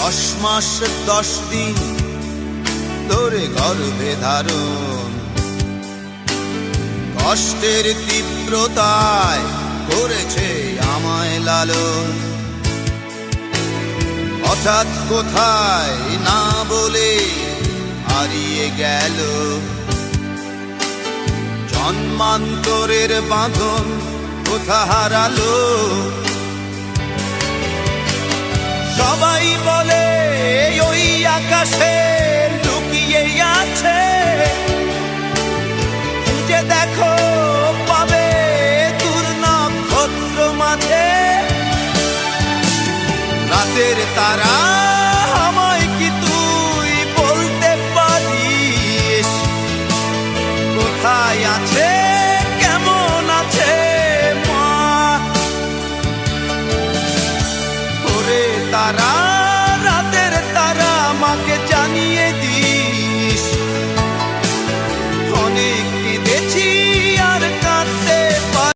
10 মাস 10 দিন ধরে গর্ভে ধারণ, কষ্টের তীব্রতায় করেছে আমায় লালন। হঠাৎ কোথায় না বলে হারিয়ে গেল, জন্মান্তরের বাঁধন কোথা হারালো। সবাই বলে ওই আকাশে লুকিয়ে আছে, খুঁজে দেখো পাবে দূর নক্ষত্র মাঝে। রাতের তারা